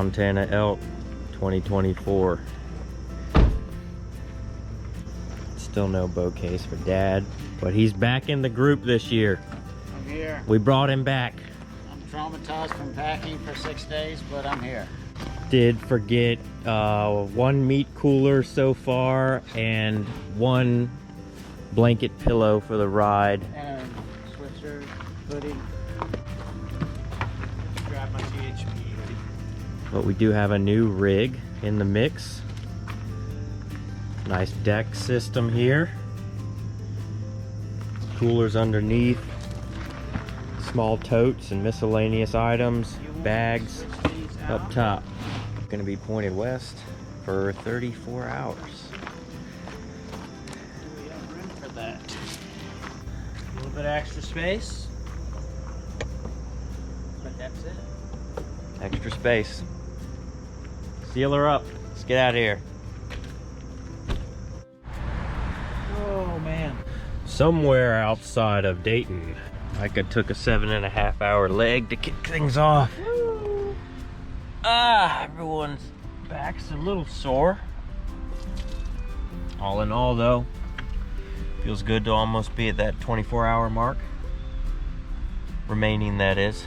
Montana Elk 2024. Still no bow case for Dad, but he's back in the group this year. I'm here. We brought him back. I'm traumatized from packing for 6 days, but I'm here. Did forget one meat cooler so far and one blanket pillow for the ride. And sweatshirt, hoodie. Grab my GHP hoodie. But we do have a new rig in the mix. Nice deck system here. Coolers underneath. Small totes and miscellaneous items. Bags up top. Gonna be pointed west for 34 hours. We have room for that. A little bit of extra space. But that's it. Extra space. Seal her up. Let's get out of here. Oh man. Somewhere outside of Dayton, Micah took a 7.5 hour leg to kick things off. Woo. Everyone's back's a little sore. All in all though, feels good to almost be at that 24-hour mark. Remaining, that is.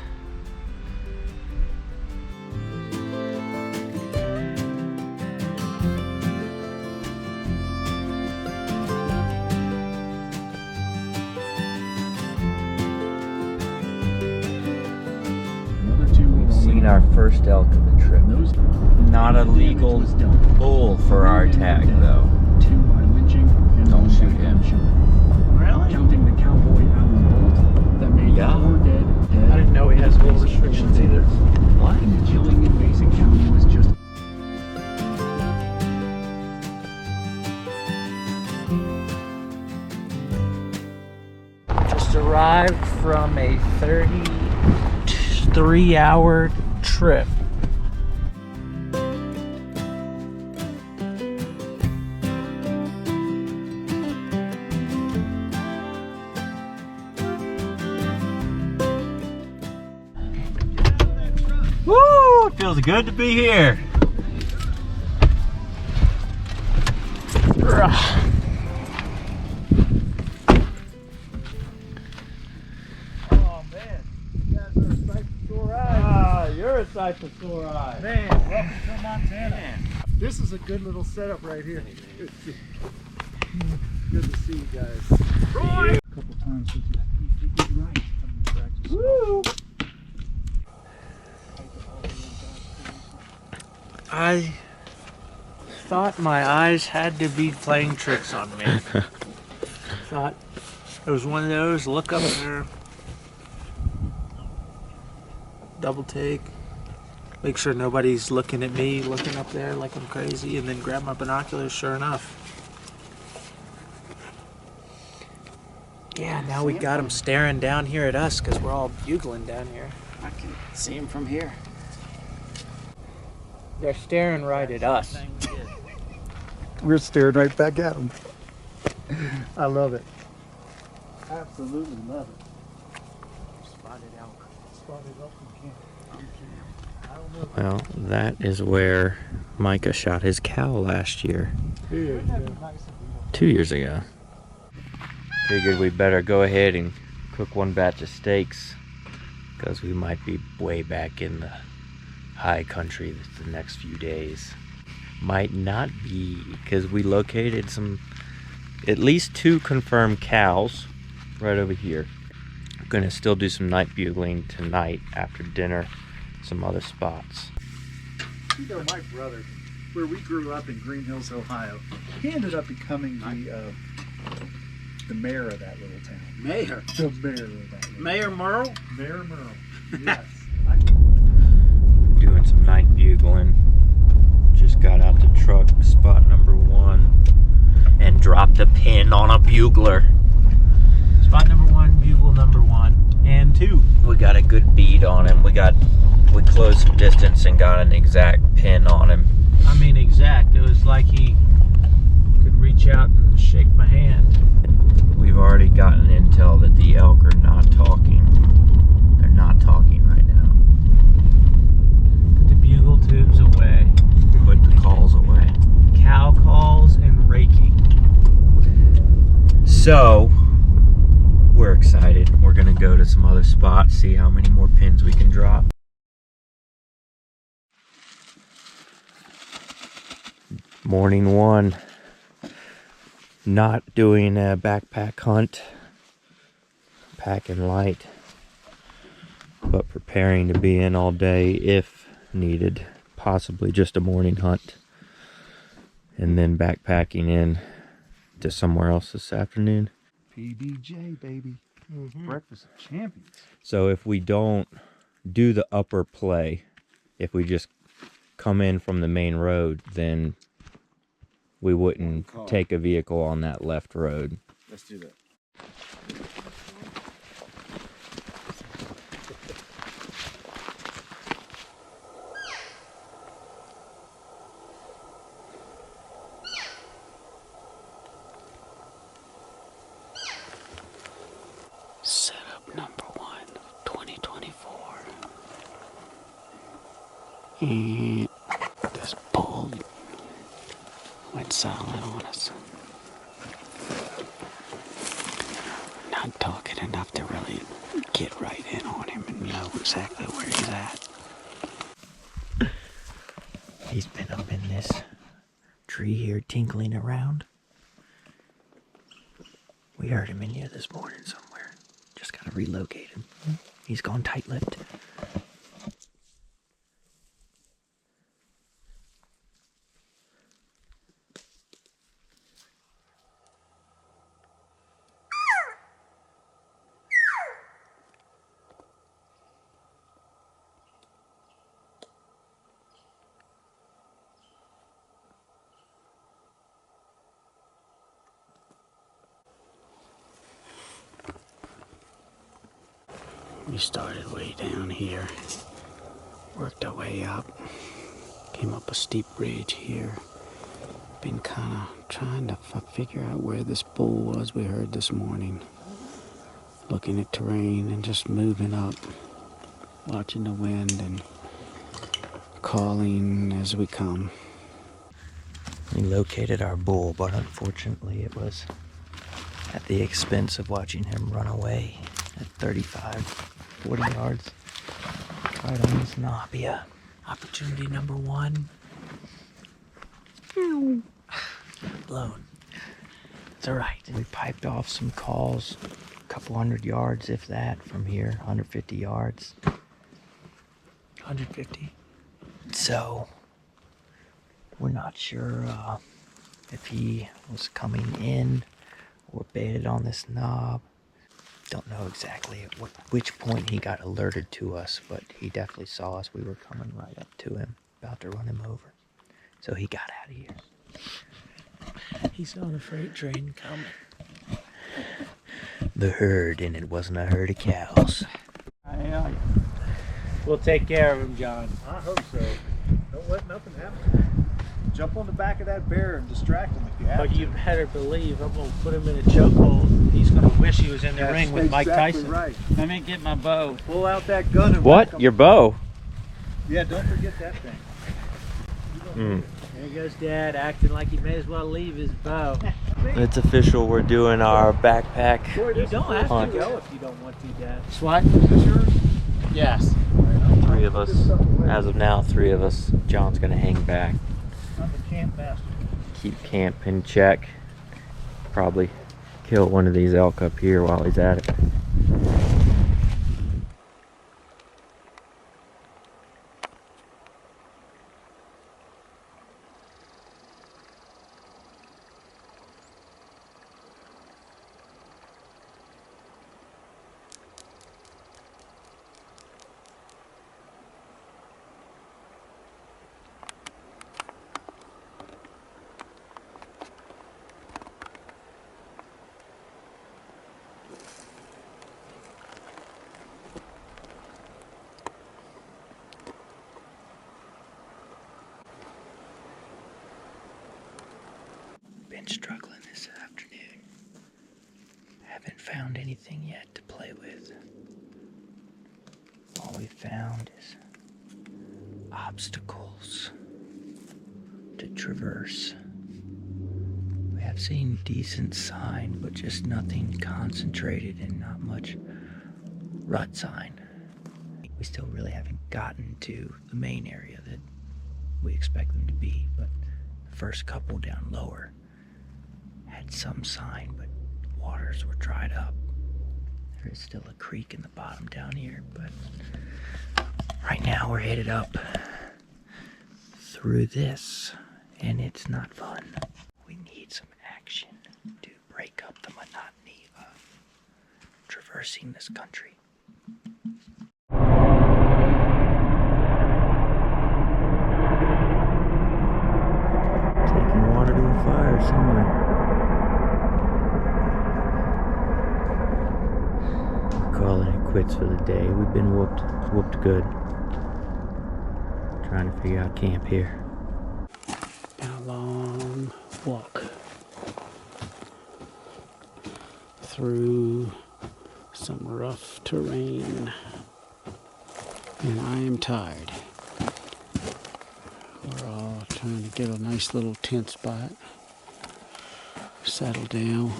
Our first elk of the trip. Not a legal bull for our tag though. Don't shoot him. Really? Counting the cowboy Alan Bolt that made 4 dead. I didn't know he has bull restrictions either. What? And the killing in Mason County was just arrived from a 33-hour trip. Woo! It feels good to be here. You're a sight for sore eyes. Man, welcome to Montana. This is a good little setup right here. Good to see you guys. Roy! A couple times with you did right. Practice. Woo! I thought my eyes had to be playing tricks on me. Thought it was one of those, look up there, double take, make sure nobody's looking at me, looking up there like I'm crazy, and then grab my binoculars. Sure enough. Yeah, now we got them staring down here at us because we're all bugling down here. I can see him from here. They're staring right at us. We're staring right back at them. I love it. Absolutely love it. Spotted elk. Spotted elk in camp. Well, that is where Micah shot his cow last year. 2 years ago. Figured we better go ahead and cook one batch of steaks because we might be way back in the high country the next few days. Might not be, because we located at least 2 confirmed cows right over here. I'm gonna still do some night bugling tonight after dinner, some other spots. You know, my brother, where we grew up in Green Hills, Ohio, he ended up becoming the mayor of that little town. Mayor? The mayor of that little Mayor Merle? Mayor Merle, yes. Doing some night bugling. Just got out the truck, spot number 1, and dropped a pin on a bugler. Spot number 1, bugle number 1, and 2. We got a good bead on him. We closed some distance and got an exact pin on him. I mean exact. It was like he could reach out and shake my hand. We've already gotten intel that the elk are not talking. They're not talking right now. The bugle too. moves away. Put the calls away. Cow calls and raking. So, we're excited. We're gonna go to some other spots, see how many more pins we can drop. Morning one. Not doing a backpack hunt. Packing light. But preparing to be in all day if needed. Possibly just a morning hunt. And then backpacking in to somewhere else this afternoon. PBJ, baby. Breakfast of Champions. So if we don't do the upper play, if we just come in from the main road, then we wouldn't take a vehicle on that left road. Let's do that. Setup number 1, 2024. And this bull went silent on us. Not talking enough to really get right in on him and know exactly where he's at. He's been up in this tree here tinkling around. We heard him in here this morning somewhere. Just gotta relocate him. He's gone tight-lipped. We started way down here, worked our way up, came up a steep ridge here. Been kind of trying to figure out where this bull was we heard this morning. Looking at terrain and just moving up, watching the wind and calling as we come. We located our bull, but unfortunately it was at the expense of watching him run away at 35, 40 yards. Right on this knob, yeah. Opportunity number 1. Blown. It's alright. We piped off some calls, a couple hundred yards, if that, from here, 150 yards. 150. So, we're not sure if he was coming in or baited on this knob. Don't know exactly at which point he got alerted to us, but he definitely saw us. We were coming right up to him, about to run him over. So he got out of here. He saw the freight train coming. The herd, and it wasn't a herd of cows. We'll take care of him, John. I hope so. Don't let nothing happen. Jump on the back of that bear and distract him if you have But to. you better believe I'm going to put him in a chokehold. He's going to wish he was in the ring with Mike Tyson. Right. Let me get my bow. Pull out that gun and What? whack 'em. Your bow? Yeah, don't forget that thing. There goes Dad acting like he may as well leave his bow. It's official. We're doing our backpack. You don't have hunt. to go if you don't want to, Dad. Swat? Is this yours? Yes. 3 of us. As of now, 3 of us. John's gonna hang back. I'm the camp master. Keep camp in check. Probably kill one of these elk up here while he's at it. Been struggling this afternoon. Haven't found anything yet to play with. All we found is obstacles to traverse. We have seen decent sign, but just nothing concentrated and not much rut sign. We still really haven't gotten to the main area that we expect them to be, but the first couple down lower had some sign, but waters were dried up. There is still a creek in the bottom down here, but right now we're headed up through this, and it's not fun. We need some action to break up the monotony of traversing this country. Taking water to a fire somewhere. Calling it quits for the day. We've been whooped good. Trying to figure out camp here. Been a long walk through some rough terrain, and I am tired. We're all trying to get a nice little tent spot, settle down.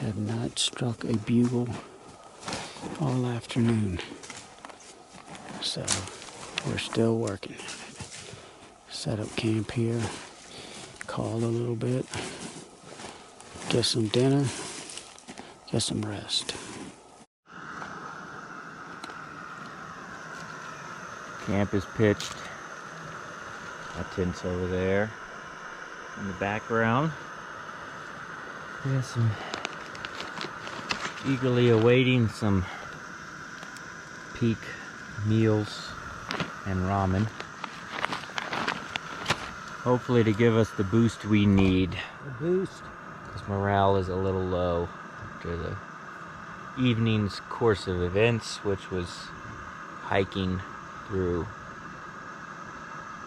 Have not struck a bugle all afternoon, so we're still working. Set up camp here, call a little bit, get some dinner, get some rest. Camp is pitched. Our tent's over there in the background. We got some eagerly awaiting some peak meals and ramen. Hopefully to give us the boost we need. A boost. Because morale is a little low after the evening's course of events, which was hiking through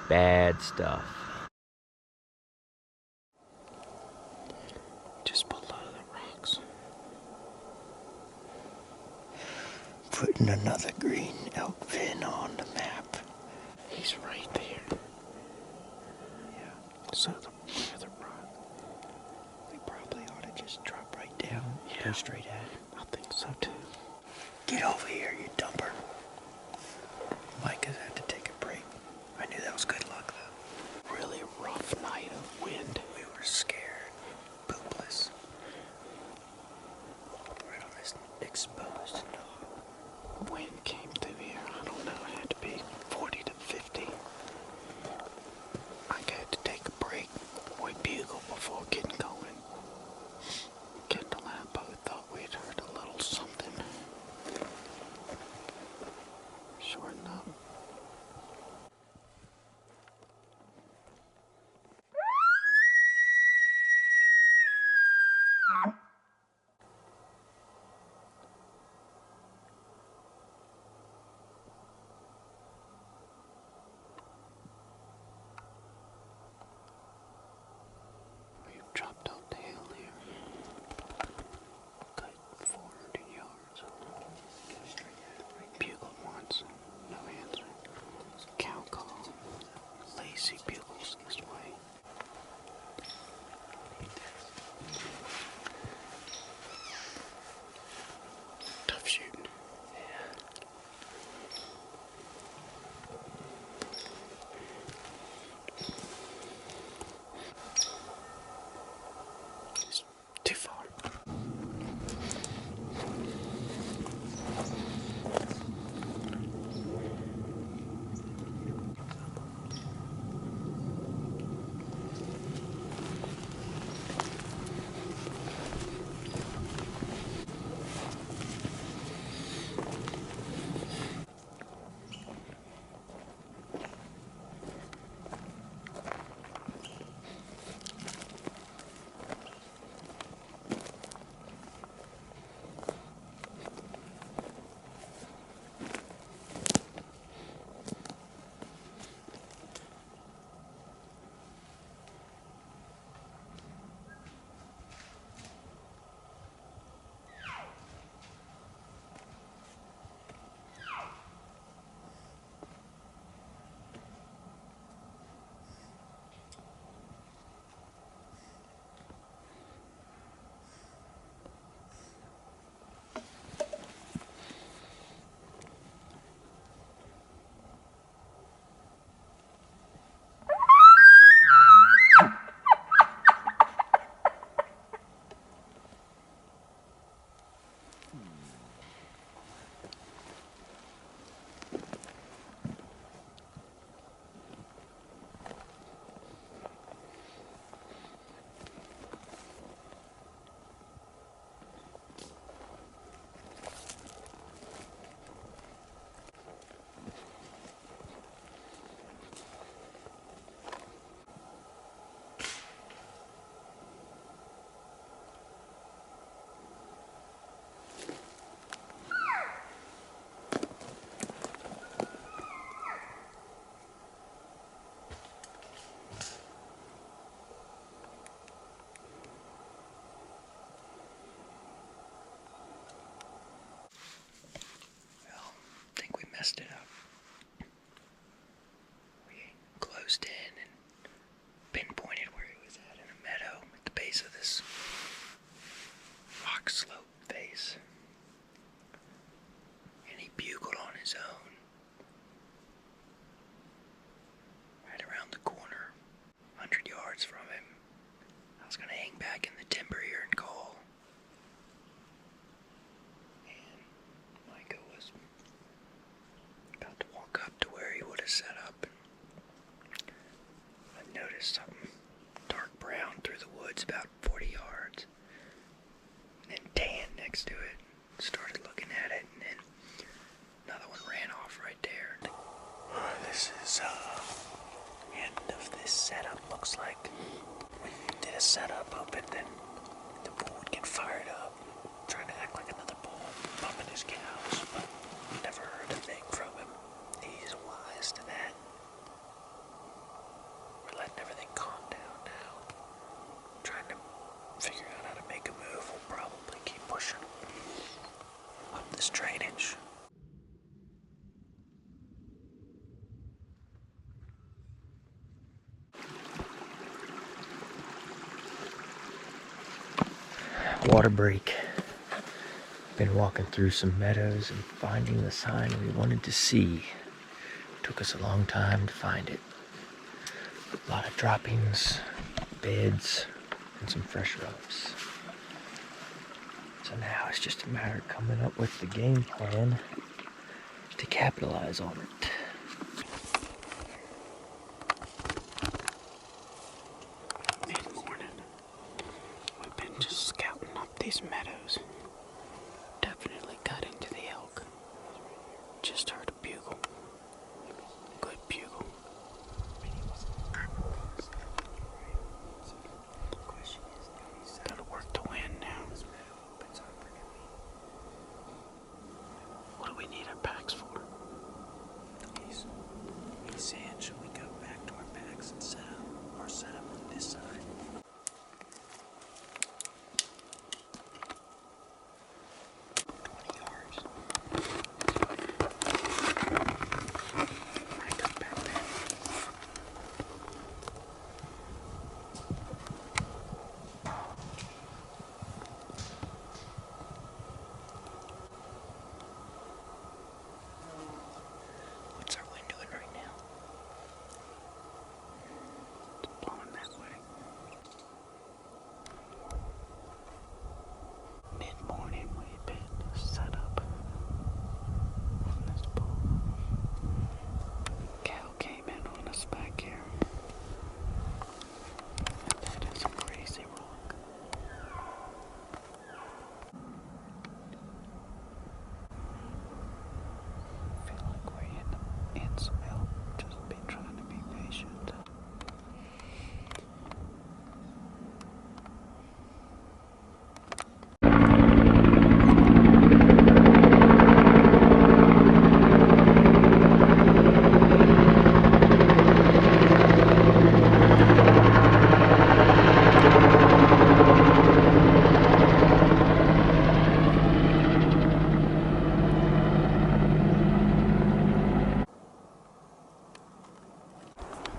bad stuff. Just below the rocks. Putting another green elk fin on the map. He's right there. Yeah. So where the rock? We probably ought to just drop right down. Yeah. Go straight at it. I think so too. Get over here, you dumper. Mike has had to take a break. I knew that was good luck, though. Really rough night of wind. We were scared. Poopless. Right on this exposed knob. Wind came through here. I don't know. It had to be 40 to 50. I had to take a break. We bugle before getting going. Kendall and I both thought we'd heard a little something. Sure enough. noticed something dark brown through the woods about 40 yards. And then tan next to it. Started looking at it, and then another one ran off right there. This is end of this setup. Looks like we did a setup up, and then the bull would get fired up, trying to act like another bull, bumping his cows, but never heard a thing from him. He's wise to that. We're letting everything calm down now. Trying to figure out how to make a move. We'll probably keep pushing up this drainage. Water break. Been walking through some meadows and finding the sign we wanted to see. Took us a long time to find it. A lot of droppings, beds, and some fresh rubs. So now it's just a matter of coming up with the game plan to capitalize on it. Mid-morning. We've been just scouting up these meadows. Definitely got into the elk. Just heard a bugle. Good bugle. Gotta work the wind now. What do we need our packs for? He's saying, should we go back to our packs and set up, or set up on this side? What's our wind doing right now? It's blowing that way. Mid-morning, we've been set up on this bull. Cow came in on us back here. And that is a crazy rock. Feel like we're in some elk. Just be trying to be patient.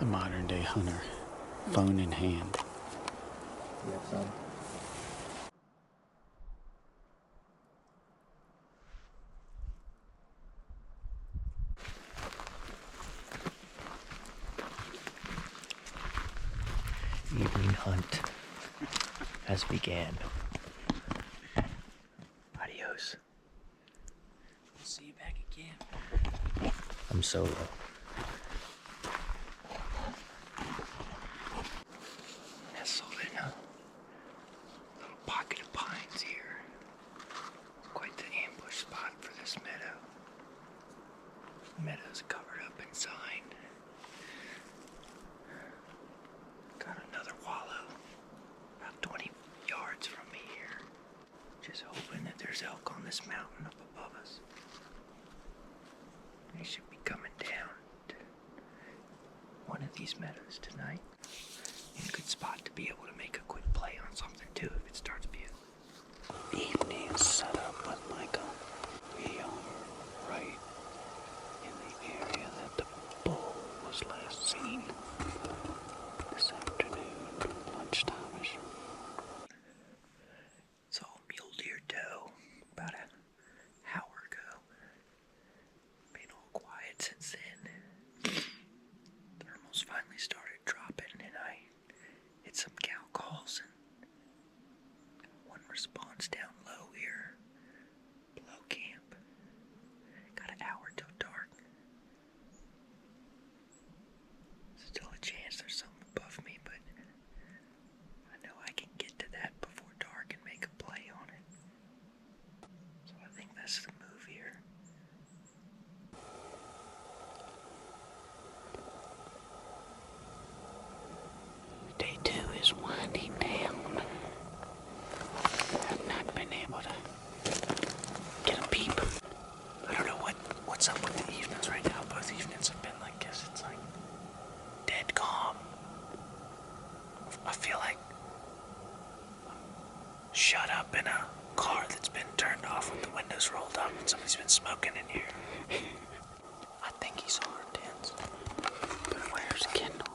The modern day hunter, phone in hand. You have some? Evening hunt has began. Adios. We'll see you back again. I'm solo. Nestled in a little pocket of pines here. Quite the ambush spot for this meadow. Meadow's covered up in sign. Got another wallow about 20 yards from me here. Just hoping that there's elk on this mountain up above us. They should be coming down to one of these meadows tonight. In a good spot to be able to make a quick play on something too if it starts being. Evening set up with Michael. We are right in the area that the bull was last seen this afternoon, lunchtime-ish. It's all mule deer doe about an hour ago. Been all quiet since then. Thermals finally started dropping and I hit some cow calls and one response down low here. been a car that's been turned off with the windows rolled up and somebody's been smoking in here. I think he saw our tents. But where's Kendall?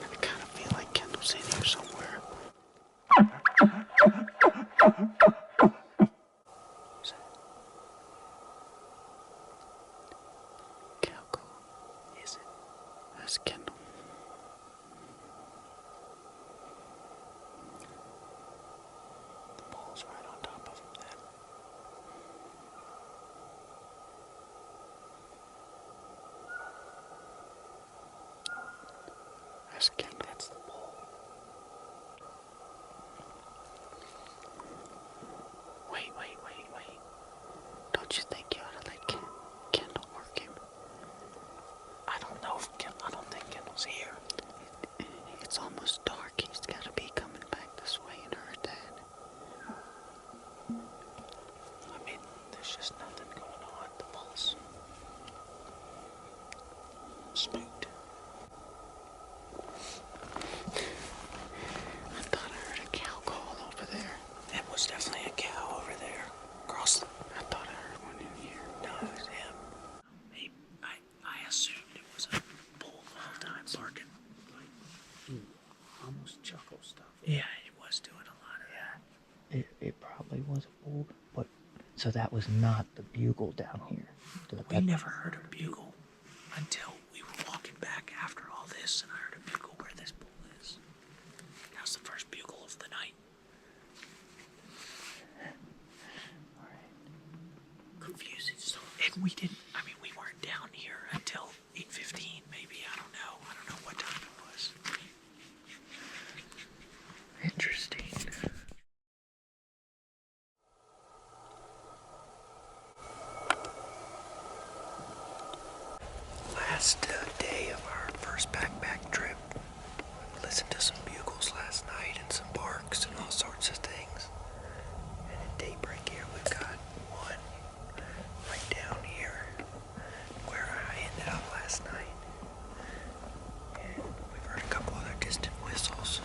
I kind of feel like Kendall's in here somewhere. Calco. Is it? That's Kendall. The ball's right on top of him then. That's Kendall. That's the ball. Wait. Don't you think you ought to let Kendall work him? I don't know if I don't think Kendall's here. It's almost dark. He's got to be coming back this way and heard that. I mean, there's just nothing going on. The ball's spooked. I thought I heard a cow call over there. It was definitely a cow over there. Across the... I thought I heard one in here. No, it was him. I assumed it was a bull the whole time barking. Almost chuckle stuff. Yeah, he was doing a lot of that. It probably was a bull, but so that was not the bugle down here. We never heard a bugle until we were walking back after all this, and I heard a bugle where this bull is. That was the first bugle of the night. Confusing. So, and we didn't. I mean, we weren't down here until 8:15, maybe. I don't know. I don't know what time it was. Interesting. Last day of our first backpack trip. We listened to some bugles last night and some barks and all sorts of things. And at daybreak here, we've got one right down here where I ended up last night. And we've heard a couple other distant whistles.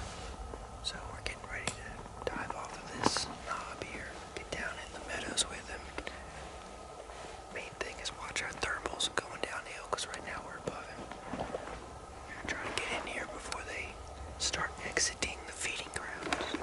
So we're getting ready to dive off of this knob here, get down in the meadows with him. Main thing is watch our thermals going downhill, because right now we're above him. We're gonna try to get in here before they start exiting the feeding grounds.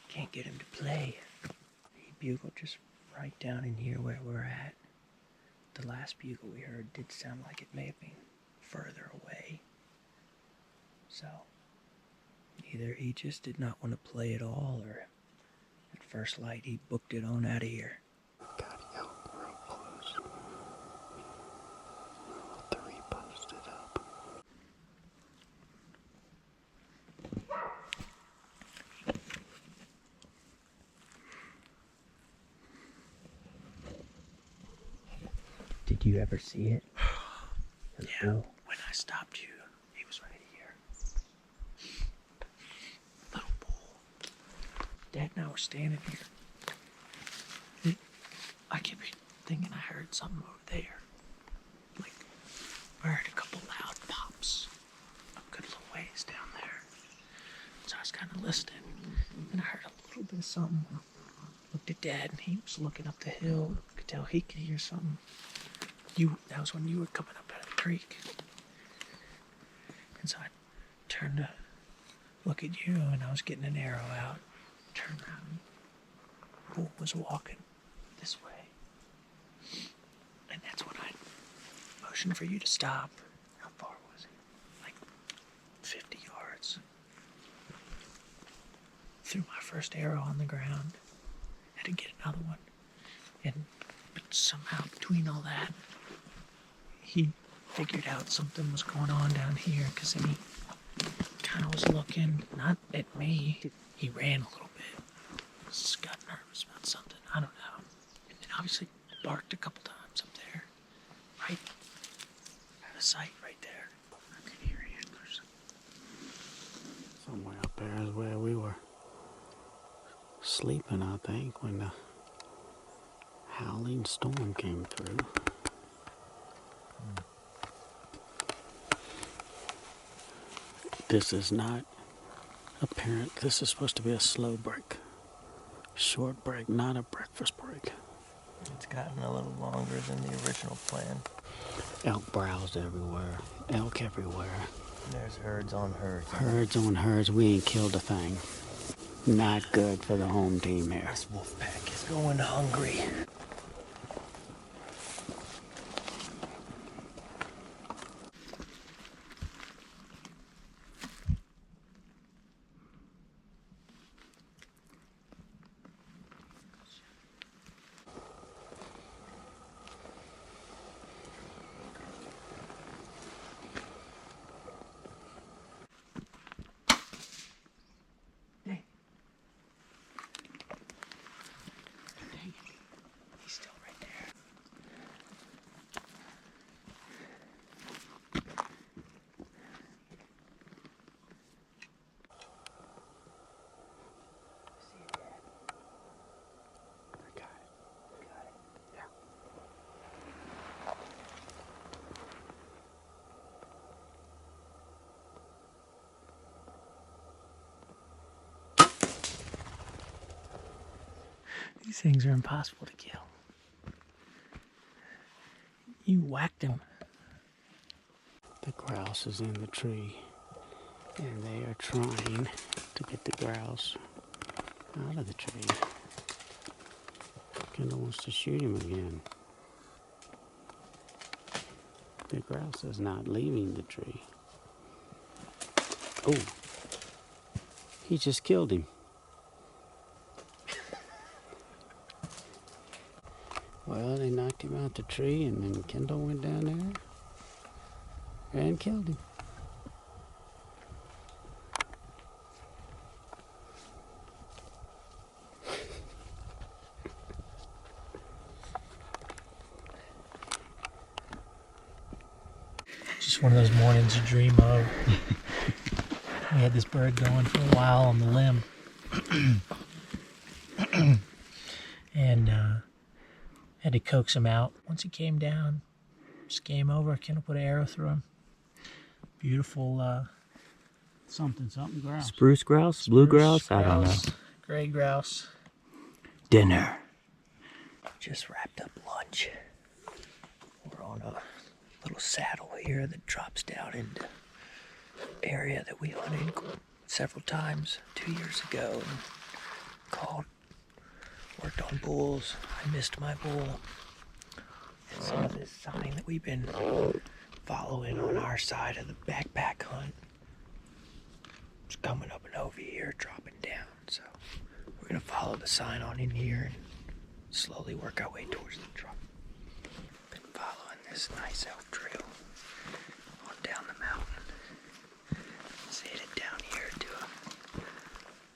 Can't get him to play. He bugled just right down in here where we're at. The last bugle we heard did sound like it may have been further away. So, either he just did not want to play at all, or at first light he booked it on out of here. Got elk real close. All three posted up. Did you ever see it? The Yeah, bull? when I stopped you, he was right here. Little bull. Dad and I were standing here. I kept thinking I heard something over there. Like, I heard a couple loud pops a good little ways down there. So I was kind of listening, and I heard a little bit of something. Looked at Dad, and he was looking up the hill. Could tell he could hear something. That was when you were coming up out of the creek. And so I turned to look at you, and I was getting an arrow out. Turned around. Bull was walking this way. And that's when I motioned for you to stop. How far was he? Like 50 yards. Threw my first arrow on the ground. try to get another one. But somehow between all that, he figured out something was going on down here, because then he kind of was looking, not at me. He ran a little bit. Just got nervous about something. I don't know. And then obviously barked a couple times up there. Right out of sight right there. I could hear antlers. Somewhere up there is where we were sleeping, I think, when the howling storm came through. This is not apparent. This is supposed to be a slow break. Short break, not a breakfast break. It's gotten a little longer than the original plan. Elk browse everywhere. Elk everywhere. There's herds on herds. Herds on herds. We ain't killed a thing. Not good for the home team here. This wolf pack is going hungry. He's still right there. These things are impossible to kill. You whacked him. The grouse is in the tree, and they are trying to get the grouse out of the tree. Kendall wants to shoot him again. The grouse is not leaving the tree. Oh, he just killed him. Well, they knocked him out the tree, and then Kendall went down there and killed him. Just one of those mornings you dream of. We had this bird going for a while on the limb. And had to coax him out. Once he came down, just game over. Kendall put an arrow through him. Beautiful Something grouse. Spruce grouse? Blue grouse? I don't know. Gray grouse. Dinner. Just wrapped up lunch. We're on a little saddle here that drops down into the area that we hunted several times 2 years ago and called. Worked on bulls. I missed my bull. And some of this sign that we've been following on our side of the backpack hunt is coming up and over here, dropping down. So we're gonna follow the sign on in here and slowly work our way towards the drop. Been following this nice elk trail on down the mountain. It's headed down here to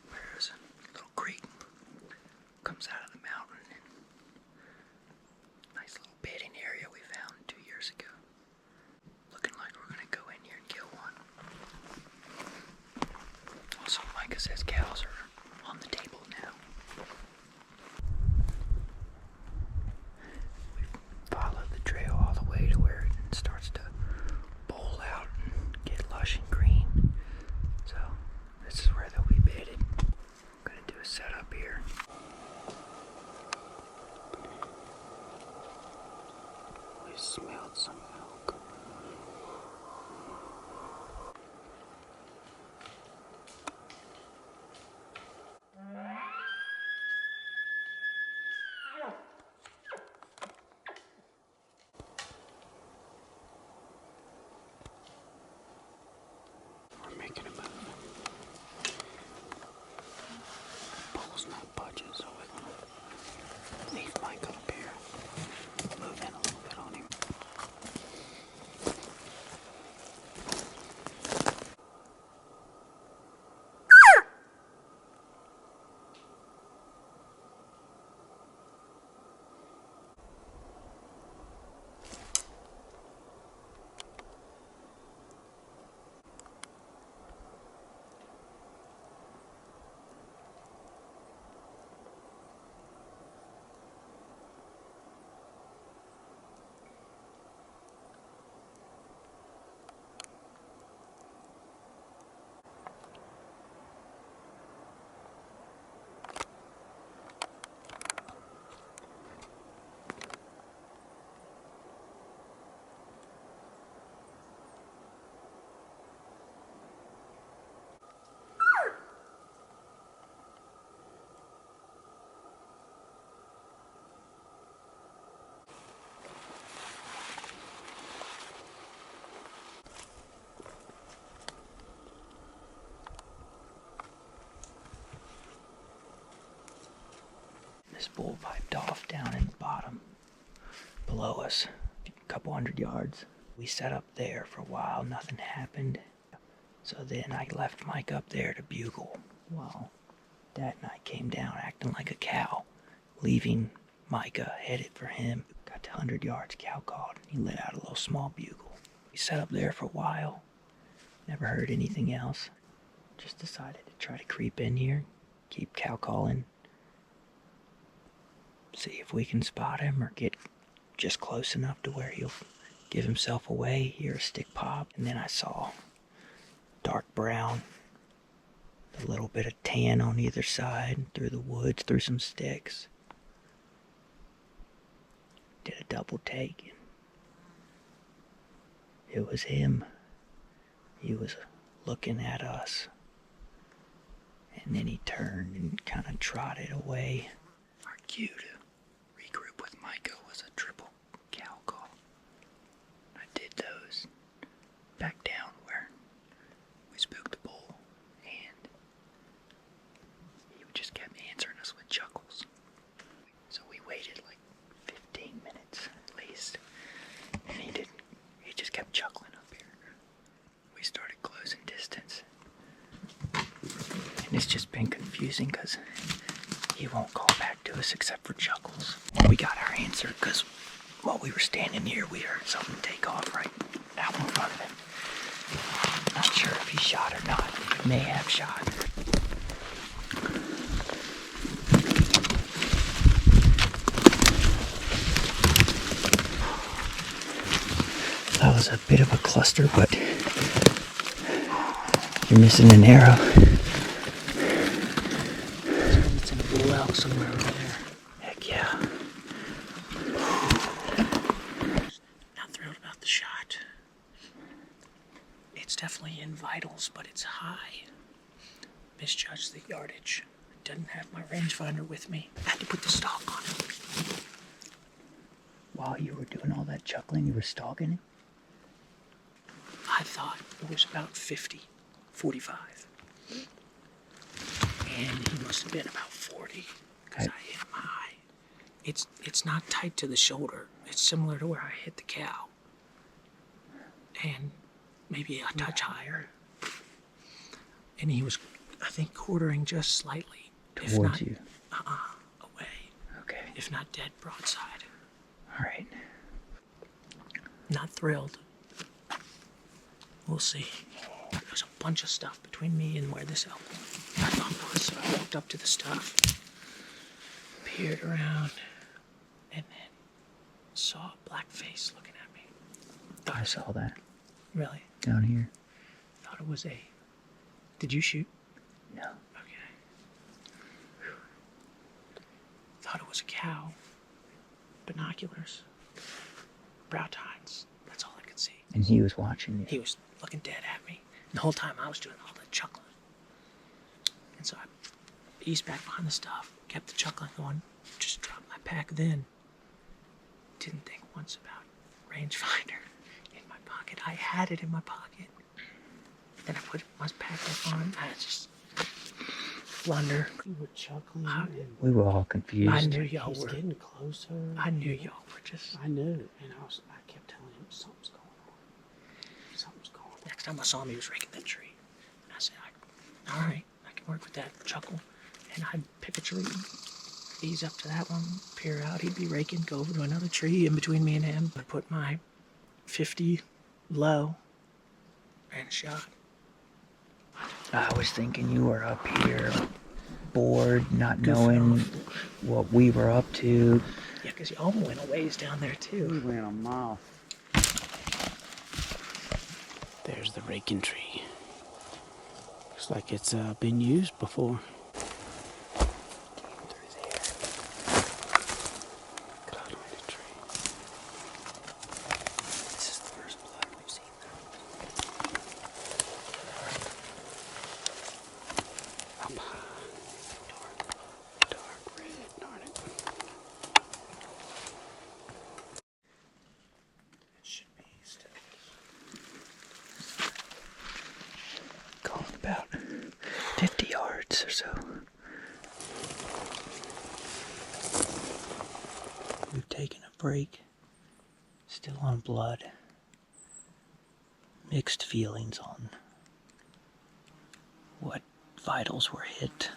where's a little creek. Comes out of the mountain. Nice little bedding area we found 2 years ago. Looking like we're gonna go in here and kill one. Also, Micah says cows are on the table now. We've followed the trail all the way to where it starts to bowl out and get lush and green. So this is where they'll be bedded. I'm gonna do a setup here. Smelled some elk. This bull piped off down in the bottom below us, a couple 100 yards. We sat up there for a while, nothing happened. So then I left Mike up there to bugle while Dad and I came down acting like a cow, leaving Micah headed for him. Got to 100 yards, cow called, and he let out a little small bugle. We sat up there for a while, never heard anything else. Just decided to try to creep in here, keep cow calling, see if we can spot him or get just close enough to where he'll give himself away, hear a stick pop, and then I saw dark brown, a little bit of tan on either side, through the woods, through some sticks. Did a double take, and it was him. He was looking at us, and then he turned and kind of trotted away. Our cue to regroup with Micah was a triple cow call. I did those back down where we spooked the bull, and he just kept answering us with chuckles. So we waited like 15 minutes at least, and he just kept chuckling up here. We started closing distance, and it's just been confusing because he won't call back to us except for chuckles. We got our answer because while we were standing here, we heard something take off right out in front of him. Not sure if he shot or not. He may have shot. That was a bit of a cluster, but you're missing an arrow. It's in a bull elk somewhere over there. Heck yeah. Not thrilled about the shot. It's definitely in vitals, but it's high. Misjudged the yardage. Didn't have my rangefinder with me. I had to put the stalk on it. While you were doing all that chuckling, you were stalking it? I thought it was about 50, 45. And he must have been about 40, because I hit him high. It's not tight to the shoulder. It's similar to where I hit the cow. And maybe a touch higher. And he was, I think, quartering just slightly. Towards you? Away. Okay. If not dead broadside. All right. Not thrilled. We'll see. There's a bunch of stuff between me and where this elk I thought was. So I walked up to the stuff, peered around, and then saw a black face looking at me. I saw that. Really? Down here? Thought it was a... Did you shoot? No. Okay. Thought it was a cow. Binoculars. Brow tines. That's all I could see. And he was watching you? He was looking dead at me. The whole time I was doing all the chuckling. And so I eased back behind the stuff, kept the chuckling going, just dropped my pack then. Didn't think once about rangefinder in my pocket. I had it in my pocket. Then I put my pack back on. I just blunder. You were chuckling. We were all confused. I knew y'all He's were. getting closer. I knew y'all were just... I knew, and I kept telling him something's going on. Something's going on. Next time I saw him, he was raking that tree. And I said, all right, I can work with that chuckle. And I'd pick a tree, ease up to that one, peer out. He'd be raking, go over to another tree in between me and him. I'd put my 50 low and shot. I was thinking you were up here, bored, not knowing what we were up to. Yeah, because y'all went a ways down there, too. We went a mile. There's the raking tree. Looks like it's been used before. Going about 50 yards or so. break. Still on blood. Mixed feelings on what vitals were hit.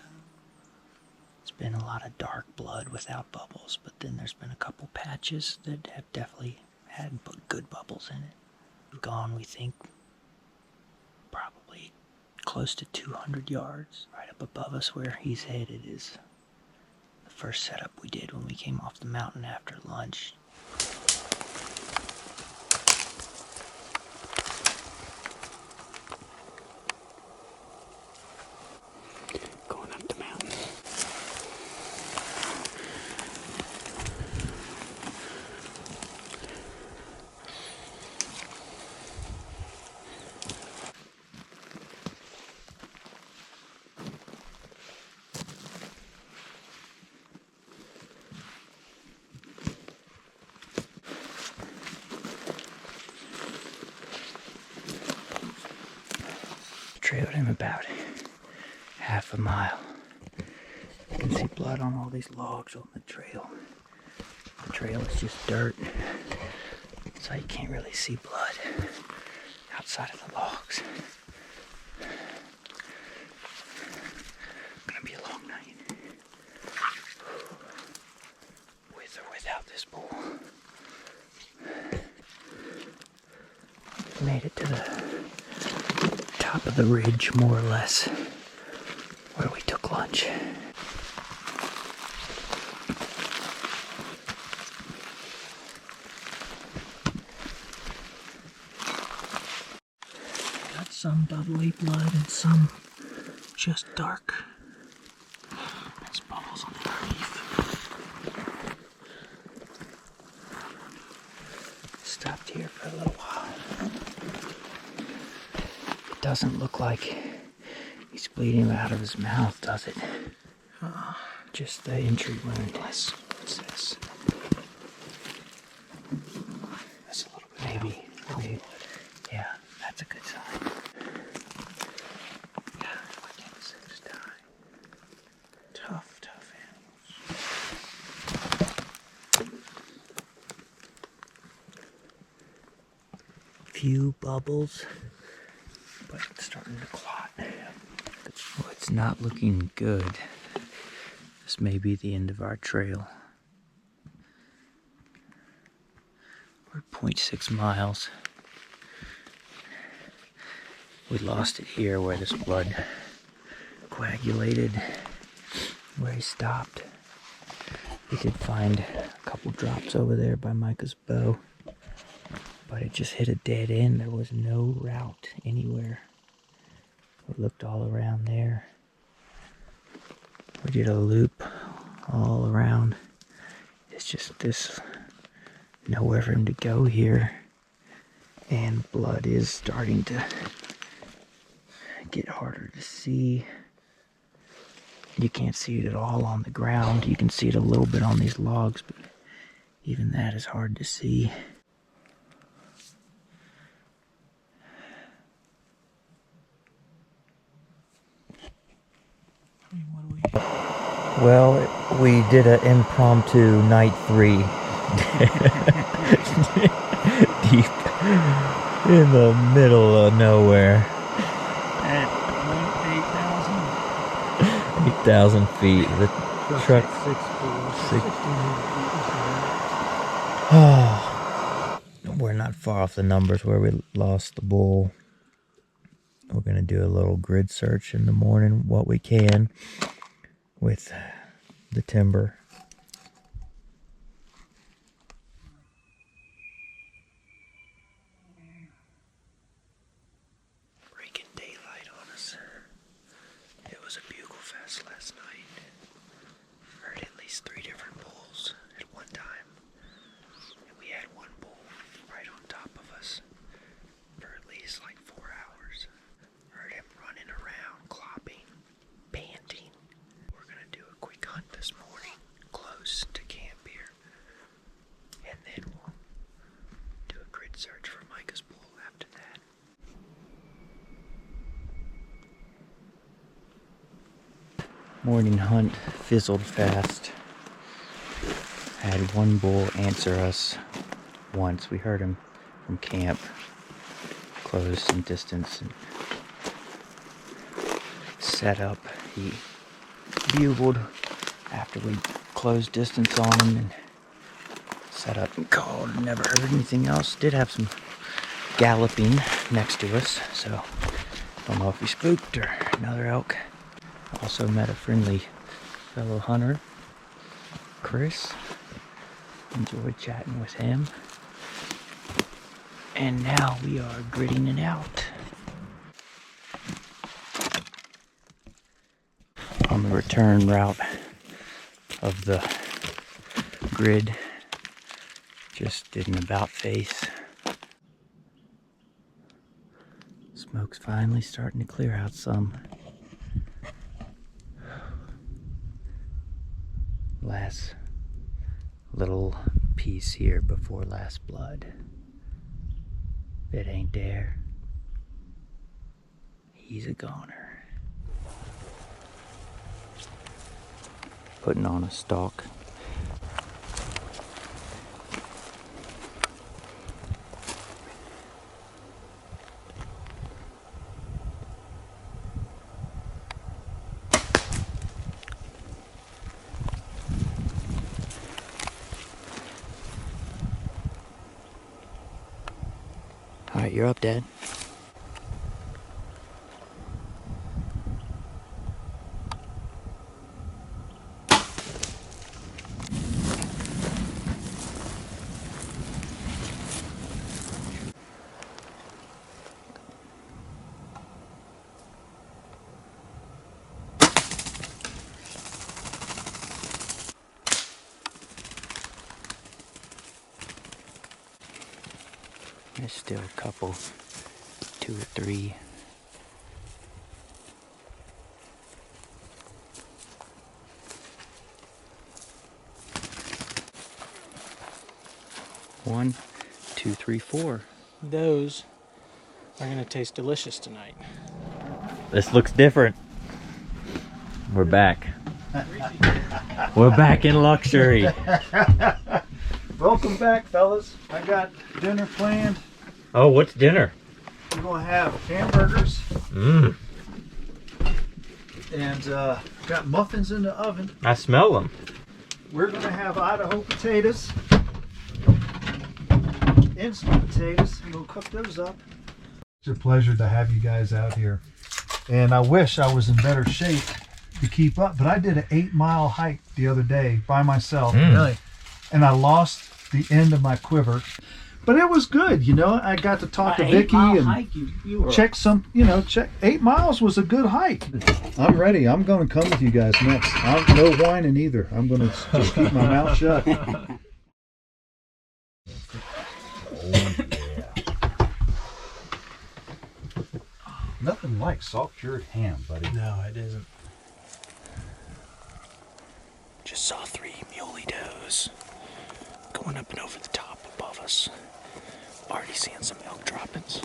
It's been a lot of dark blood without bubbles, but then there's been a couple patches that have definitely had good bubbles in it. We've gone, we think, probably close to 200 yards. Right up above us where he's headed is the first setup we did when we came off the mountain after lunch. Going up the mountain. Trailed him about half a mile. You can see blood on all these logs on the trail. The trail is just dirt, so you can't really see blood outside of the logs. Gonna be a long night. With or without this bull. Made it to the top of the ridge, more or less, where we took lunch. Got some bubbly blood and some just dark. There's bubbles underneath. Stopped here for a little while. Doesn't look like he's bleeding out of his mouth, does it? Just the entry wound. What's this? That's a little bit. Maybe. Yeah, that's a good sign. Yeah, why can't the things die? Tough animals. Few bubbles. But it's starting to clot. Well, it's not looking good. This may be the end of our trail. We're 0.6 miles. We lost it here where this blood coagulated, where he stopped. We did find a couple drops over there by Micah's bow. But it just hit a dead end. There was no route anywhere. We looked all around there. We did a loop all around. It's just this, nowhere for him to go here. And blood is starting to get harder to see. You can't see it at all on the ground. You can see it a little bit on these logs, but even that is hard to see. Well, we did an impromptu night 3. Deep in the middle of nowhere. At 8,000 feet. The truck. 16. We're not far off the numbers where we lost the bull. We're going to do a little grid search in the morning, what we can, with the timber. Breaking daylight on us. It was a bugle fest last night. Heard at least 3 different bulls at one time. And we had one bull right on top of us for at least like 4 hours. Heard him running around, clopping, panting. We're gonna do a quick hunt this morning, close to camp here. And then we'll do a grid search for Micah's bull after that. Morning hunt fizzled fast. I had one bull answer us once. We heard him from camp, close some distance, and set up. He bugled after we closed distance on him and set up and called. Never heard anything else. Did have some galloping next to us, so don't know if he spooked or another elk. Also met a friendly fellow hunter, Chris. Enjoyed chatting with him. And now we are gridding it out. On the return route of the grid, just did an about face. Smoke's finally starting to clear out some. Last little piece here before last blood. If it ain't there, he's a goner. Putting on a stalk. Alright, you're up, Dad. There's still a couple, 2 or 3. One, 2, 3, 4. Those are gonna taste delicious tonight. This looks different. We're back. We're back in luxury. Welcome back, fellas. I got dinner planned. Oh, what's dinner? We're gonna have hamburgers Mmm, and got muffins in the oven. I smell them. We're gonna have Idaho potatoes, instant potatoes, and we'll cook those up. It's a pleasure to have you guys out here. And I wish I was in better shape to keep up, but I did an 8-mile hike the other day by myself. Really? And I lost the end of my quiver. But it was good, you know. I got to talk to Vicky and check some, check. 8 miles was a good hike. I'm ready. I'm going to come with you guys next. I'm no whining either. I'm going to just keep my mouth shut. Oh, yeah. Nothing like salt-cured ham, buddy. No, it isn't. Just saw 3 muley does going up and over the top above us. Already seeing some elk droppings.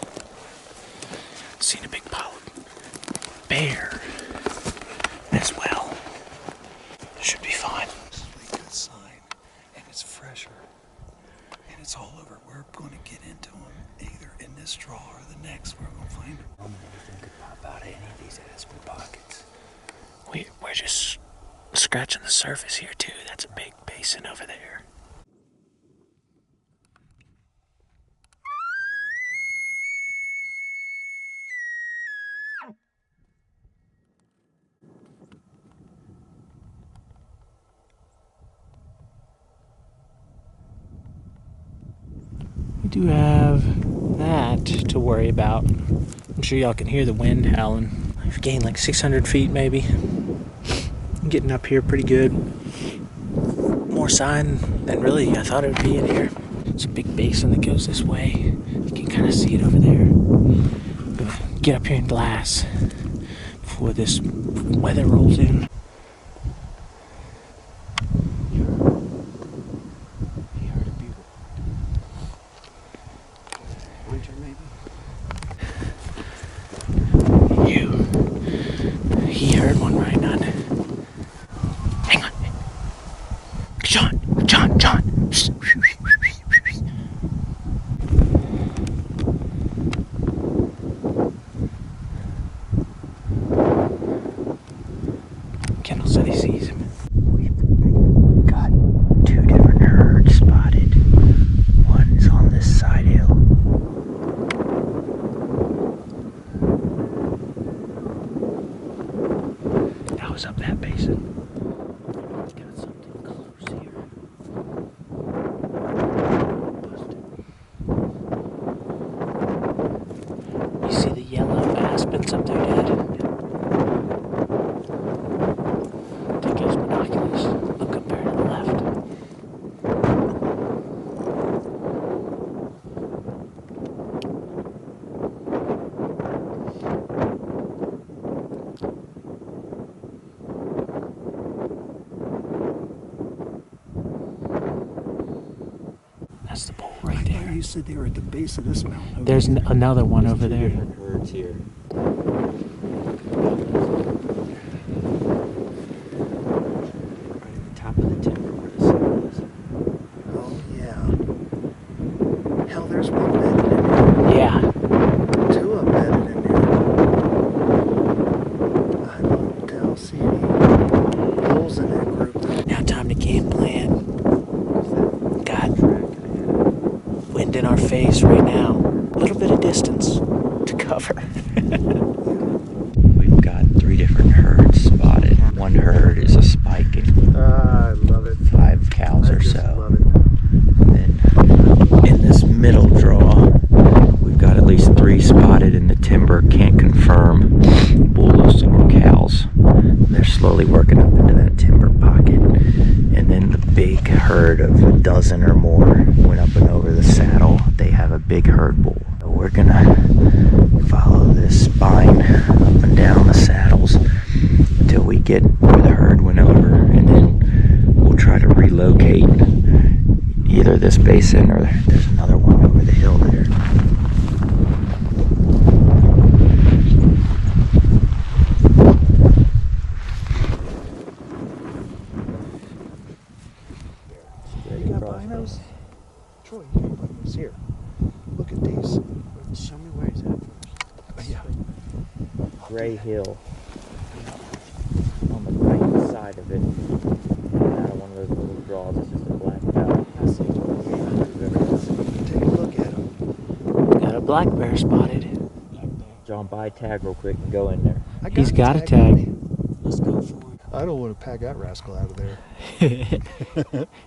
Seen a big pile of bear as well. Should be fine. It's a really good sign, and it's fresher, and it's all over. We're going to get into them either in this draw or the next. We're going to find them. Anything could pop out of any of these aspen pockets. We're just scratching the surface here too. That's a big basin over there. We do have that to worry about. I'm sure y'all can hear the wind howling. We've gained like 600 feet maybe. Getting up here pretty good. More sign than really I thought it would be in here. It's a big basin that goes this way. You can kind of see it over there. Gonna get up here in glass before this weather rolls in. He heard a bugle. Winter maybe? He heard one right on. Hang on. John. sees him. We've got 2 different herds spotted. One's on this side hill. That was up that basin. Got something close here. You see the yellow aspens up there, Dad? Take those binoculars. Look up there to the left. That's the bull right there. You said they were at the base of this mountain. There's another one over there. Herds here. Right at the top of the timber where the sun is. Oh, yeah. Hell, there's one bedded in there. Yeah. 2 of them bedded in there. I don't see any holes in that group. Now time to game plan. Got wind in our face right now. A little bit of distance to cover. We've got 3 different herds spotted. One herd is a spiking. I love it. 5 cows or so. Love it. Then in this middle draw, we've got at least 3 spotted in the timber. Can't confirm bulls or cows. They're slowly working up into that timber pocket. And then the big herd of a dozen or more went up and over the saddle. They have a big herd bull. So we're gonna follow this spine up and down the saddles until we get where the herd went over, and then we'll try to relocate either this basin or there's another one over the hill there. You got binos? Troy, you got binos. Here. Look at these. Show me where he's at. Yeah. Gray Hill on the right side of it. Out of one of those little draws, it's just a black cow. I see. Take a look at them. Got a black bear spotted. John, buy a tag real quick and go in there. He's got a on tag. me. Let's go for I don't want to pack that rascal out of there. it.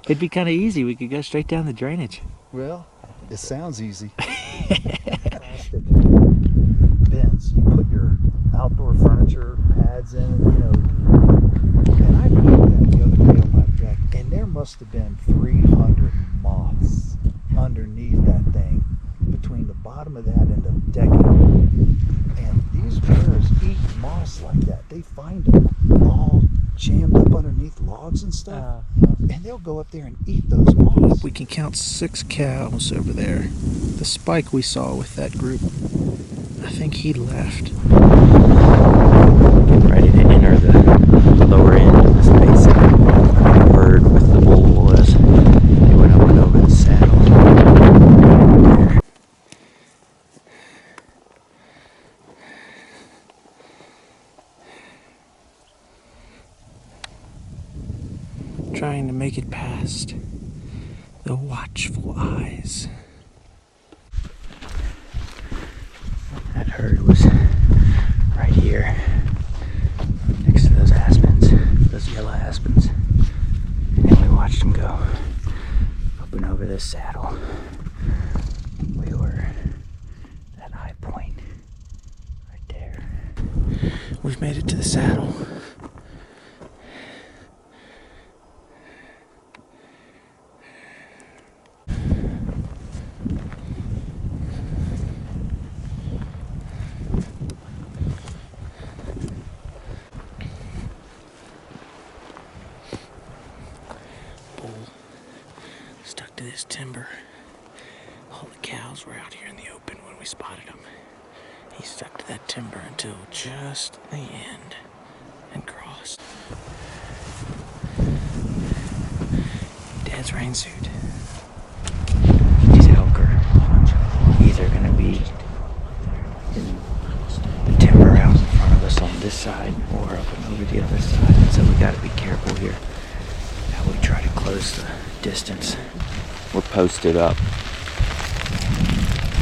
It'd be kind of easy. We could go straight down the drainage. Well, it sounds easy. Plastic bins. You put your outdoor furniture pads in, you know. And I put that the other day on my deck, and there must have been 300 moths underneath that thing, between the bottom of that and the decking. And these bears eat moss like that. They find them all jammed up underneath logs and stuff, and they'll go up there and eat those moths. We can count 6 cows over there. The spike we saw with that group, I think he left. Getting ready to enter the lower end of this basin. The herd with the bull was. They went up and over the saddle. There. Trying to make it past the watchful eyes. That herd was right here, next to those aspens, those yellow aspens. And then we watched them go up and over this saddle. We were at that high point right there. We've made it to the saddle. Stuck to this timber. All the cows were out here in the open when we spotted him. He stuck to that timber until just the end and crossed. Dad's rain suit. These elk are either going to be in the timber out in front of us on this this side or up and over the other side. So we gotta be careful here how we try to close the distance. We're posted up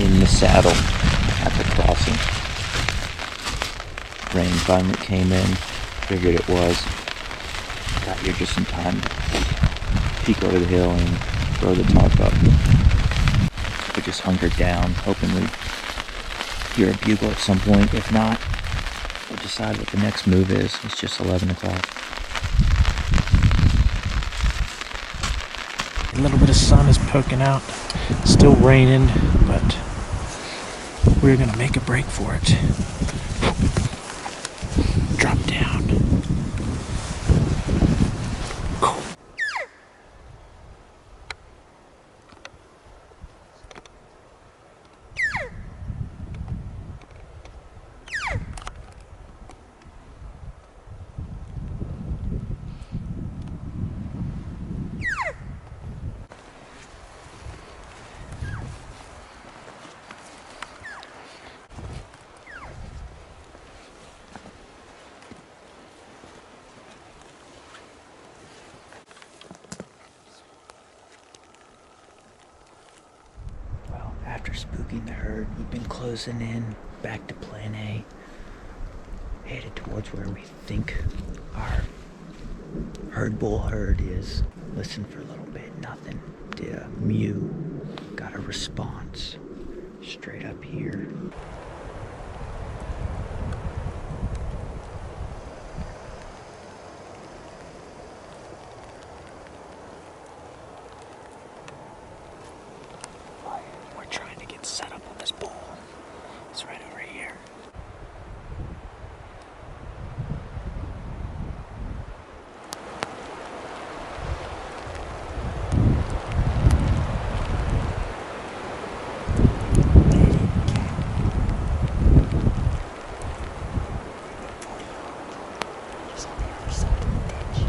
in the saddle at the crossing. Rain finally came in, figured it was. Got here just in time to peek over the hill and throw the tarp up. We just hunkered down, hoping we'd hear a bugle at some point. If not, we'll decide what the next move is. It's just 11 o'clock. A little bit of sun is poking out. Still raining, but we're gonna make a break for it. Drop down. Cool. After spooking the herd, we've been closing in back to plan A, headed towards where we think our bull herd is. Listened for a little bit, nothing. Did a mew, got a response straight up here. Trying to get set up on this bull. It's right over here. He's on the other side of the ditch.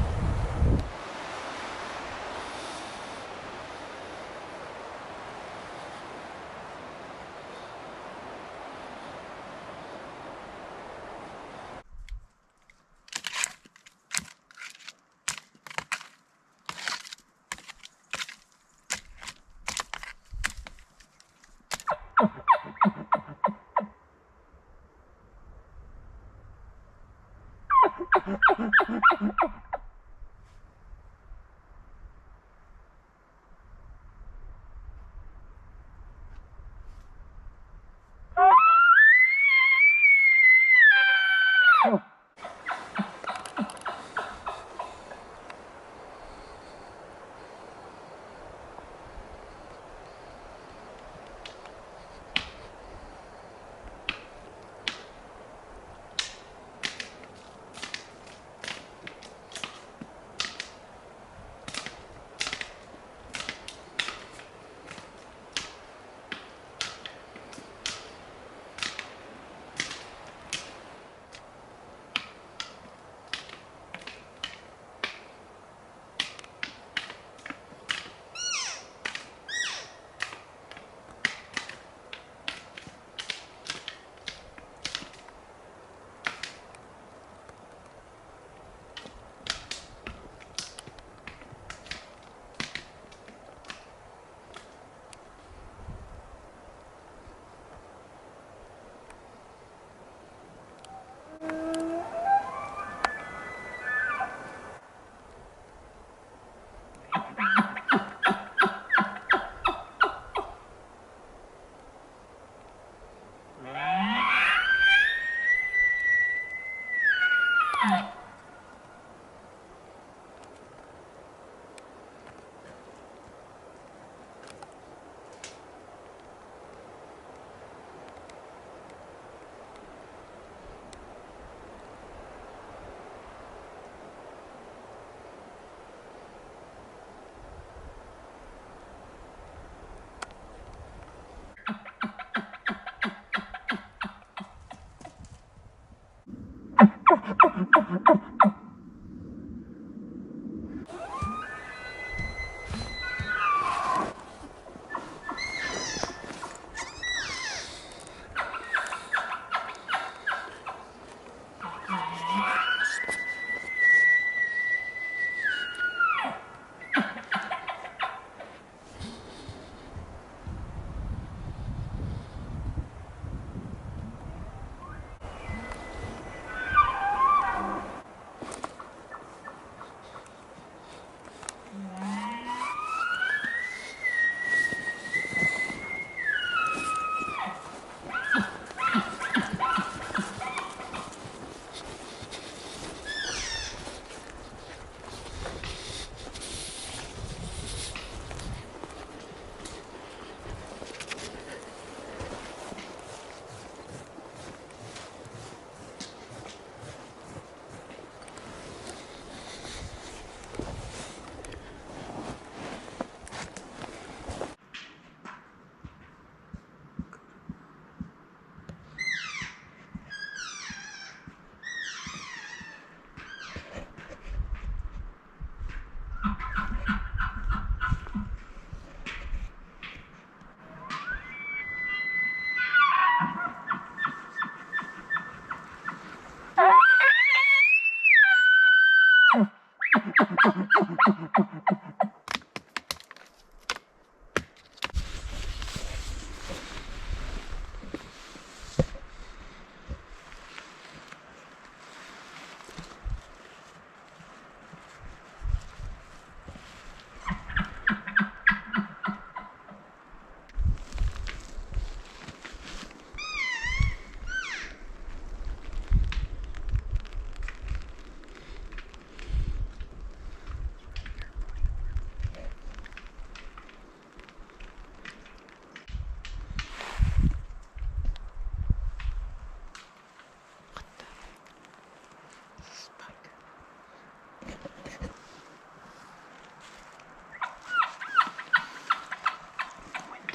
When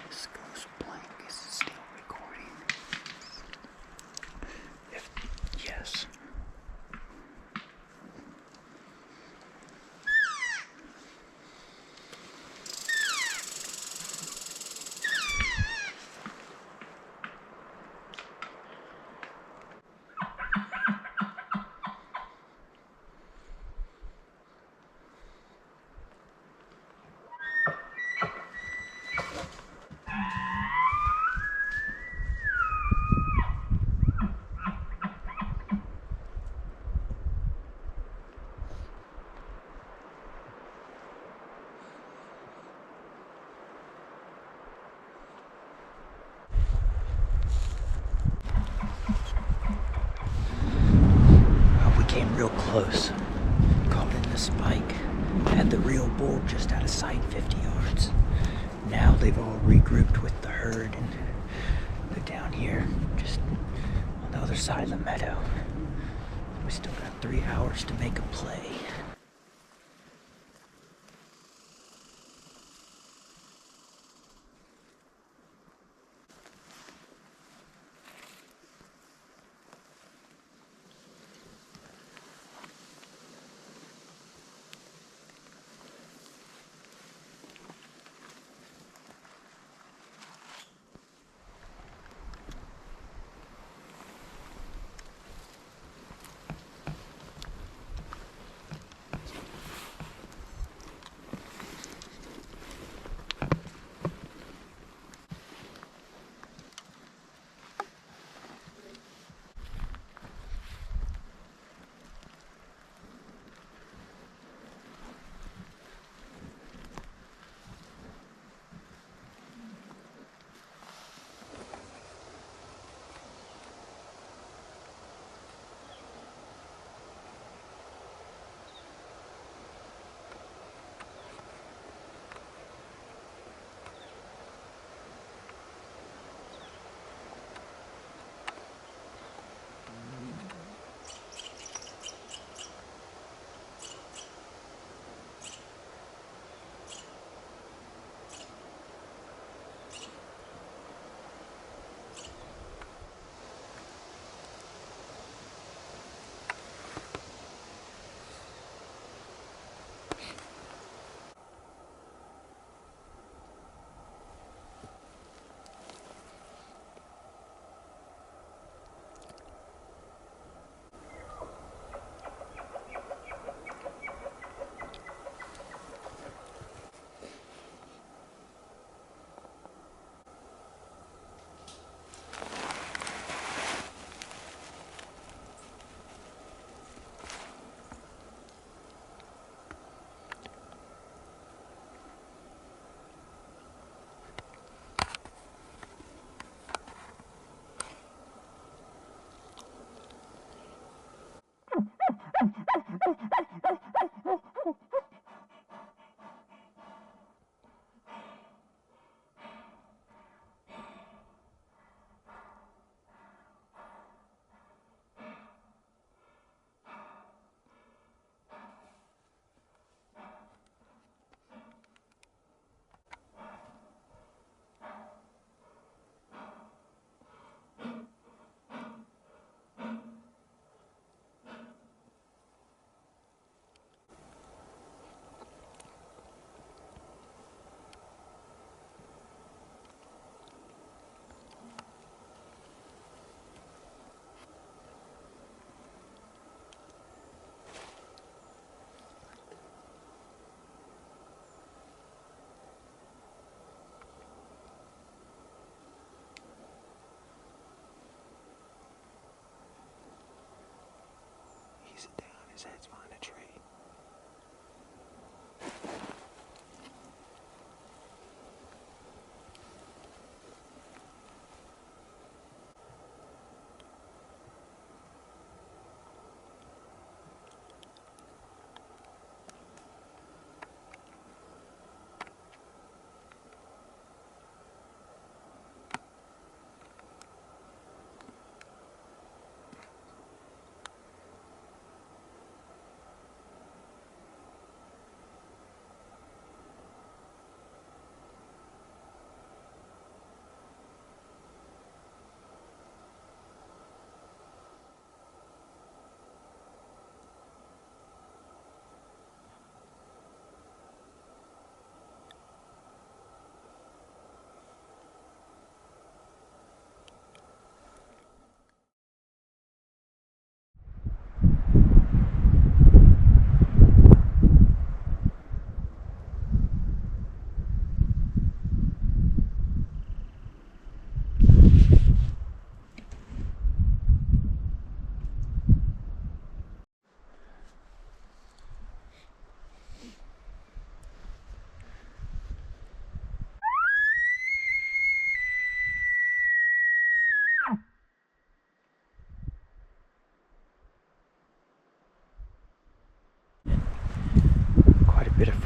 this goes blank, is it still recording? Yes. We came real close. Caught in the spike. Had the real bull just out of sight 50 yards. Now they've all regrouped with the herd and they're down here just on the other side of the meadow. We still got 3 hours to make a play.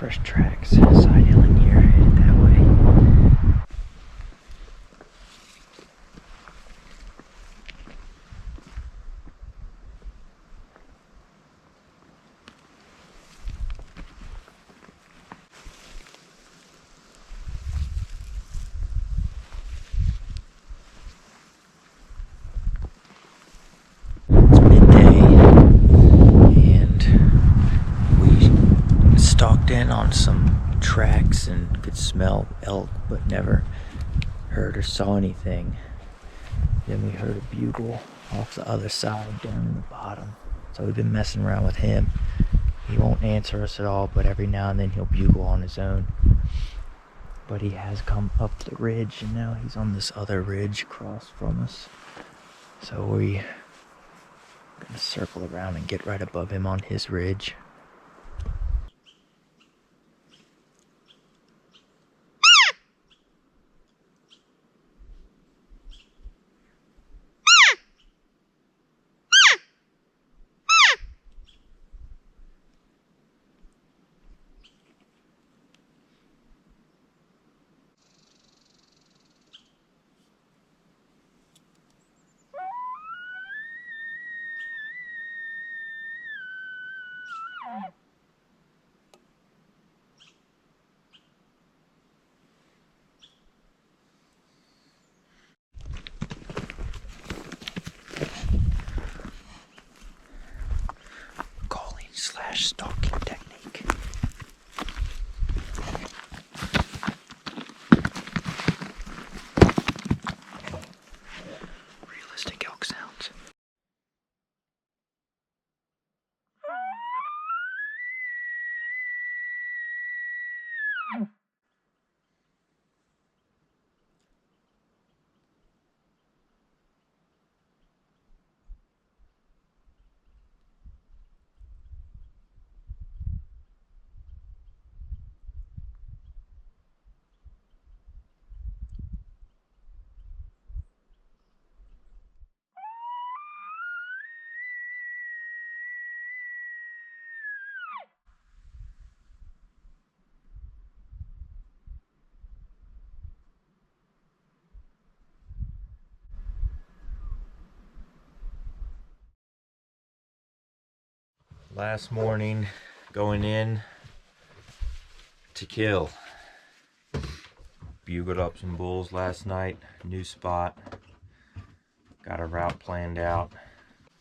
Fresh tracks, side hilling here, headed that way. It's midday, and we stalked in on some tracks and could smell elk, but never heard or saw anything. Then we heard a bugle off the other side down in the bottom. So we've been messing around with him. He won't answer us at all, but every now and then he'll bugle on his own. But he has come up the ridge, and now he's on this other ridge across from us. So we're gonna circle around and get right above him on his ridge. Stalking technique. Realistic elk sounds. Last morning, going in to kill. Bugled up some bulls last night, new spot. Got a route planned out.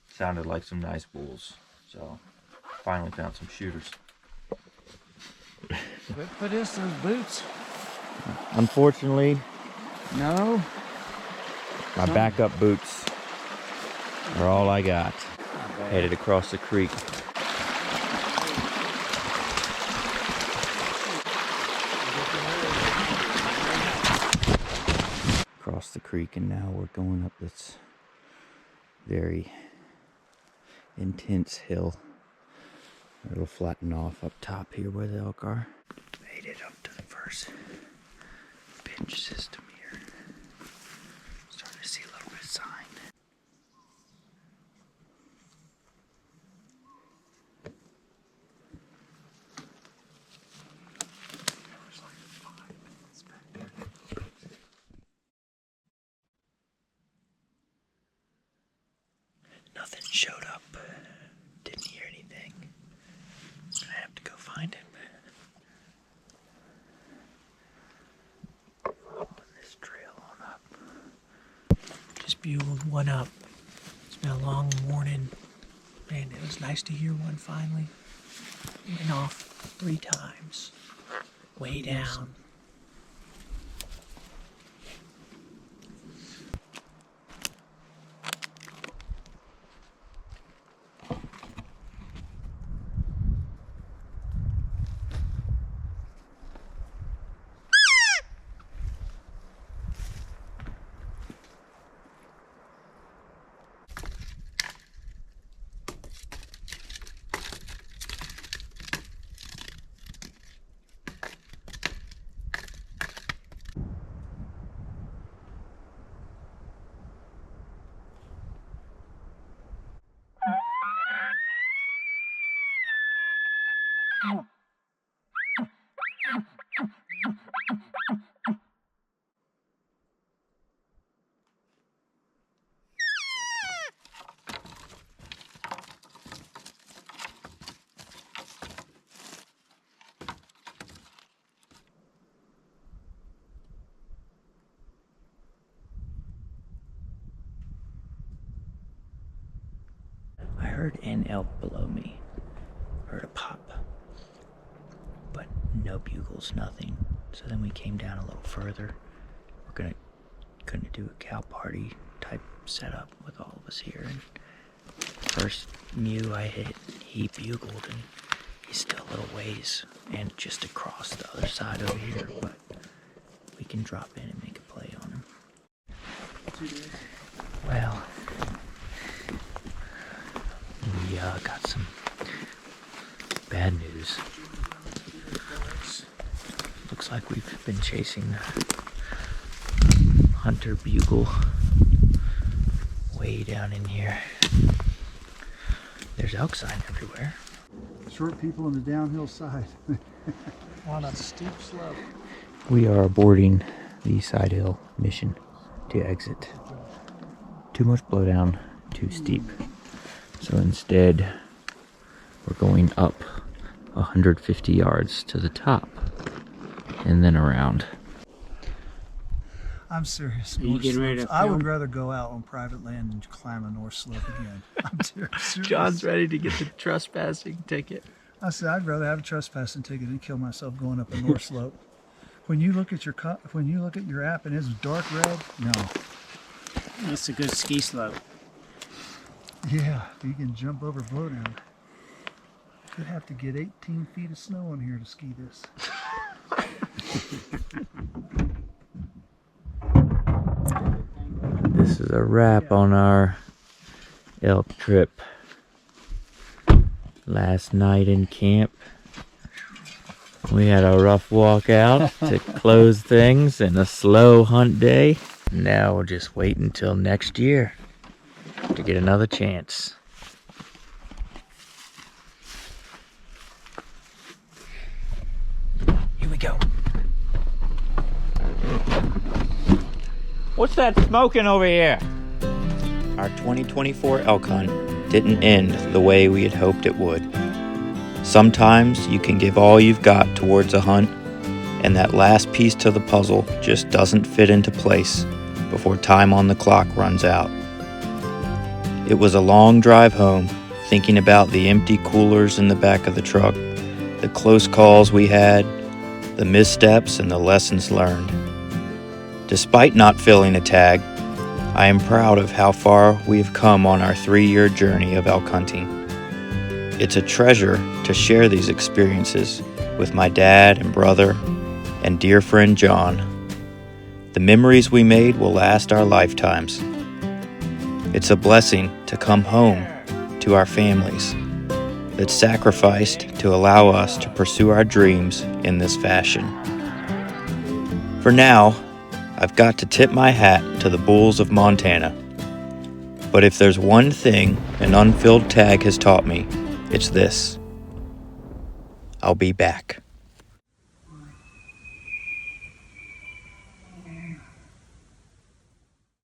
Sounded like some nice bulls. So, finally found some shooters. What is those boots? Unfortunately, No. my backup boots are all I got. Headed across the creek. Across the creek, and now we're going up this very intense hill. It'll flatten off up top here where the elk are. Made it up to the first pinch system here. Starting to see a little bit of sign. Nothing showed up. Didn't hear anything. I have to go find him. Open this trail on up. Just bugled one up. It's been a long morning, and it was nice to hear one finally. Went off 3 times. Way down. heard an elk below me. Heard a pop. But no bugles, nothing. So then we came down a little further. We're gonna do a cow party type setup with all of us here. And first mew I hit, he bugled, and he's still a little ways and just across the other side over here, but we can drop in and make a play on him. Well, we got some bad news. Looks like we've been chasing hunter bugle way down in here. There's elk sign everywhere. Short people on the downhill side. On a steep slope. We are aborting the side hill mission to exit. Too much blowdown, too steep. So instead, we're going up 150 yards to the top and then around. I'm serious. Are you getting ready to I would film? rather go out on private land and climb a north slope again. I'm serious. John's ready to get the trespassing ticket. I said I'd rather have a trespassing ticket than kill myself going up a north slope. When you look at your app and it's dark red, no. That's a good ski slope. Yeah, you can jump over blowdown. Could have to get 18 feet of snow on here to ski this. This is a wrap on our elk trip. Last night in camp, we had a rough walk out to close things and a slow hunt day. Now we'll just wait until next year to get another chance. Here we go. What's that smoking over here? Our 2024 elk hunt didn't end the way we had hoped it would. Sometimes you can give all you've got towards a hunt, and that last piece to the puzzle just doesn't fit into place before time on the clock runs out. It was a long drive home, thinking about the empty coolers in the back of the truck, the close calls we had, the missteps and the lessons learned. Despite not filling a tag, I am proud of how far we have come on our 3-year journey of elk hunting. It's a treasure to share these experiences with my dad and brother and dear friend John. The memories we made will last our lifetimes. It's a blessing to come home to our families that sacrificed to allow us to pursue our dreams in this fashion. For now, I've got to tip my hat to the bulls of Montana. But if there's one thing an unfilled tag has taught me, it's this: I'll be back.